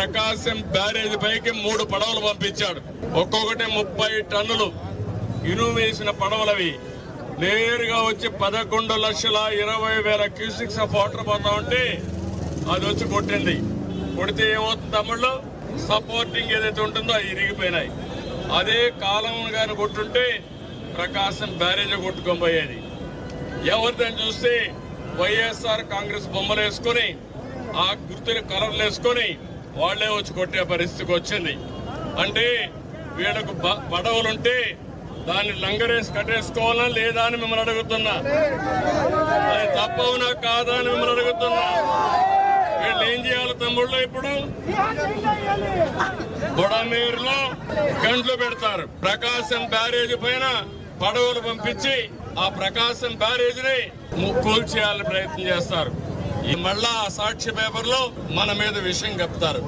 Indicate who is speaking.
Speaker 1: ప్రకాశం barrage పైకి 3 పడవలు పంపించాడు. ఒక్కొక్కటి 30 టన్నులు ఇనుము వేసిన పడవలవి. నేరుగా వచ్చి 11,20,000 క్యూసిక్స్ ఆఫ్ వాటర్ పోతా ఉంటే అది వచ్చి కొట్టింది. కొడితే ఏమవుతుంది తమ్ముళ్ళు, సపోర్టింగ్ ఏదైతే ఉంటుందో అవి ఇరిగిపోయినాయి. అదే కాలం గాని కొట్టుంటే ప్రకాశం బ్యారేజ్ కొట్టుకొని పోయేది. ఎవరిదని చూస్తే వైఎస్ఆర్ కాంగ్రెస్ బొమ్మలు వేసుకొని ఆ గుర్తులు కలర్లు వేసుకొని వాళ్లే వచ్చి కొట్టే పరిస్థితికి వచ్చింది. అంటే వీళ్ళకు పడవలుంటే దాన్ని లంగరేసి కట్టేసుకోవాలా లేదా అని మిమ్మల్ని అడుగుతున్నా. అది తప్పవునా కాదా అని మిమ్మల్ని అడుగుతున్నా. వీళ్ళు ఏం చేయాలి తమ్ముళ్ళు? ఇప్పుడు బుడమేరులో గంటలు పెడతారు. ప్రకాశం బ్యారేజ్ పైన పడవలు పంపించి ఆ ప్రకాశం బ్యారేజ్ ని కూల్చేయాలని ప్రయత్నం చేస్తారు. ఈ మళ్ళా సాక్షి పేపర్ లో మన మీద విషయం కప్తారు.